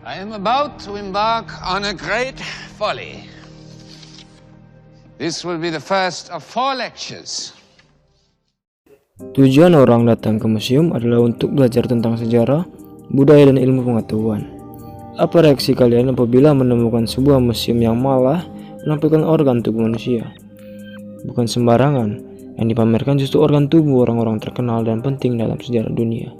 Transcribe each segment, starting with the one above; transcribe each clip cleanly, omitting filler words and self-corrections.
I am about to embark on a great folly. This will be the first of 4 lectures. Tujuan orang datang ke museum adalah untuk belajar tentang sejarah, budaya, dan ilmu pengetahuan. Apa reaksi kalian apabila menemukan sebuah museum yang malah menampilkan organ tubuh manusia? Bukan sembarangan, yang dipamerkan justru organ tubuh orang-orang terkenal dan penting dalam sejarah dunia.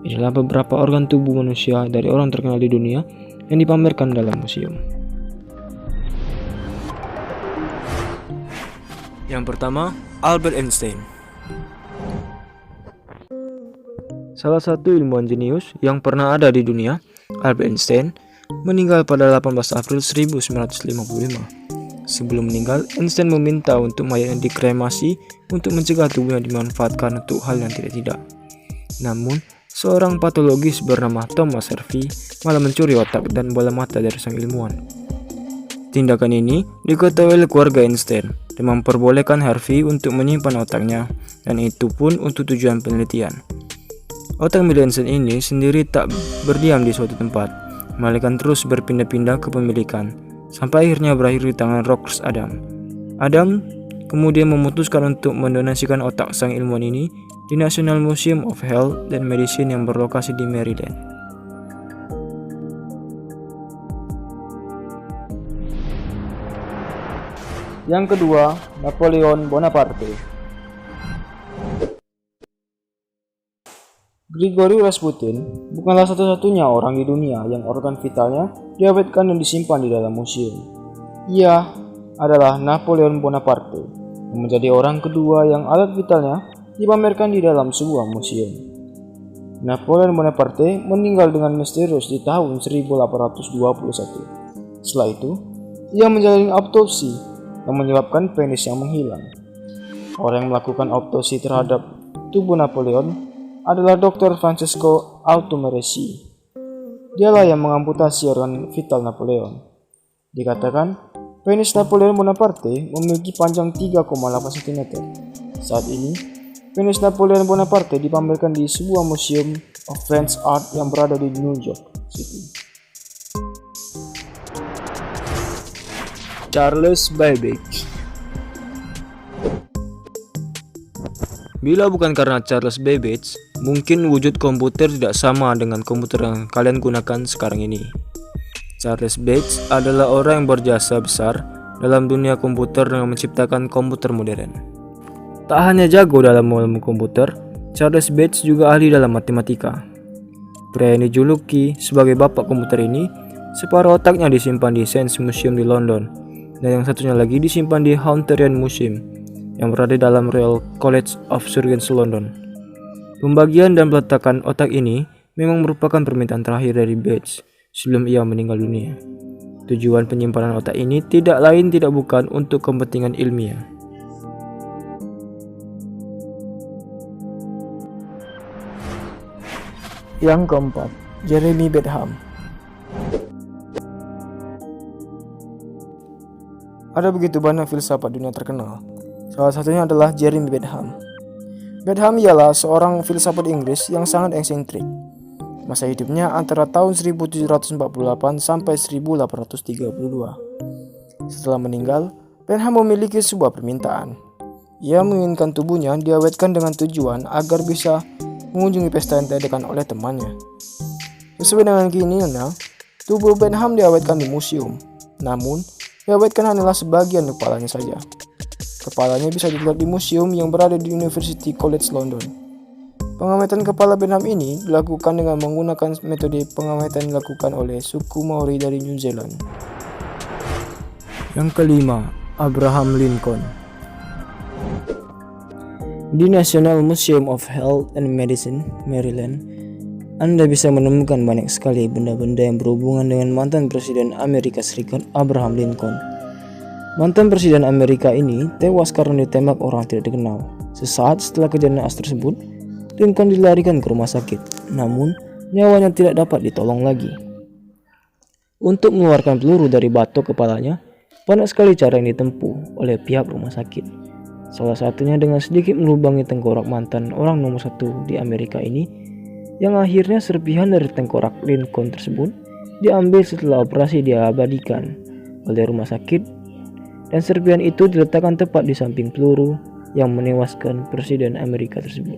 Inilah beberapa organ tubuh manusia dari orang terkenal di dunia yang dipamerkan dalam museum. Yang pertama, Albert Einstein. Salah satu ilmuwan jenius yang pernah ada di dunia, Albert Einstein, meninggal pada 18 April 1955. Sebelum meninggal, Einstein meminta untuk mayatnya dikremasi untuk mencegah tubuhnya dimanfaatkan untuk hal yang tidak-tidak. Namun, seorang patologis bernama Thomas Harvey malah mencuri otak dan bola mata dari sang ilmuwan. Tindakan ini diketahui oleh keluarga Einstein dan memperbolehkan Harvey untuk menyimpan otaknya, dan itu pun untuk tujuan penelitian. Otak milik Einstein ini sendiri tak berdiam di suatu tempat, melainkan terus berpindah-pindah kepemilikan, sampai akhirnya berakhir di tangan Rochus Adam. Adam kemudian memutuskan untuk mendonasikan otak sang ilmuwan ini di National Museum of Health and Medicine yang berlokasi di Maryland. Yang kedua, Napoleon Bonaparte. Grigory Rasputin bukanlah satu-satunya orang di dunia yang organ vitalnya diawetkan dan disimpan di dalam museum. Ia adalah Napoleon Bonaparte, yang menjadi orang kedua yang alat vitalnya dipamerkan di dalam sebuah museum. Napoleon Bonaparte meninggal dengan misterius di tahun 1821. Setelah itu, ia menjalani autopsi yang menyebabkan penis yang menghilang. Orang yang melakukan autopsi terhadap tubuh Napoleon adalah Dr. Francesco Altomeresi. Dialah yang mengamputasi organ vital Napoleon. Dikatakan, penis Napoleon Bonaparte memiliki panjang 3,8 cm. Saat ini, penis Napoleon Bonaparte dipamerkan di sebuah Museum of French Art yang berada di New York City. Charles Babbage. Bila bukan karena Charles Babbage, mungkin wujud komputer tidak sama dengan komputer yang kalian gunakan sekarang ini. Charles Babbage adalah orang yang berjasa besar dalam dunia komputer dengan menciptakan komputer modern. Tak hanya jago dalam ilmu komputer, Charles Babbage juga ahli dalam matematika. Pria yang dijuluki sebagai bapak komputer ini, separuh otaknya disimpan di Science Museum di London, dan yang satunya lagi disimpan di Hunterian Museum yang berada dalam Royal College of Surgeons London. Pembagian dan peletakan otak ini memang merupakan permintaan terakhir dari Babbage sebelum ia meninggal dunia. Tujuan penyimpanan otak ini tidak lain tidak bukan untuk kepentingan ilmiah. Yang keempat, Jeremy Bentham. Ada begitu banyak filsafat dunia terkenal. Salah satunya adalah Jeremy Bentham. Bentham ialah seorang filsafat Inggris yang sangat eksentrik. Masa hidupnya antara tahun 1748 sampai 1832. Setelah meninggal, Bentham memiliki sebuah permintaan. Ia menginginkan tubuhnya diawetkan dengan tujuan agar bisa mengunjungi pesta yang diadakan oleh temannya. Sesuai dengan keinginannya, tubuh Bentham diawetkan di museum. Namun, diawetkan hanyalah sebagian kepalanya saja. Kepalanya bisa dilihat di museum yang berada di University College London. Pengawetan kepala Bentham ini dilakukan dengan menggunakan metode pengawetan yang dilakukan oleh suku Maori dari New Zealand. Yang kelima, Abraham Lincoln. Di National Museum of Health and Medicine, Maryland, Anda bisa menemukan banyak sekali benda-benda yang berhubungan dengan mantan Presiden Amerika Serikat Abraham Lincoln. Mantan Presiden Amerika ini tewas karena ditembak orang tidak dikenal. Sesaat setelah kejadian tersebut, Lincoln dilarikan ke rumah sakit, namun nyawanya tidak dapat ditolong lagi. Untuk mengeluarkan peluru dari batok kepalanya, banyak sekali cara yang ditempuh oleh pihak rumah sakit. Salah satunya dengan sedikit melubangi tengkorak mantan orang nomor 1 di Amerika ini, yang akhirnya serpihan dari tengkorak Lincoln tersebut diambil setelah operasi diabadikan oleh rumah sakit, dan serpihan itu diletakkan tepat di samping peluru yang menewaskan Presiden Amerika tersebut.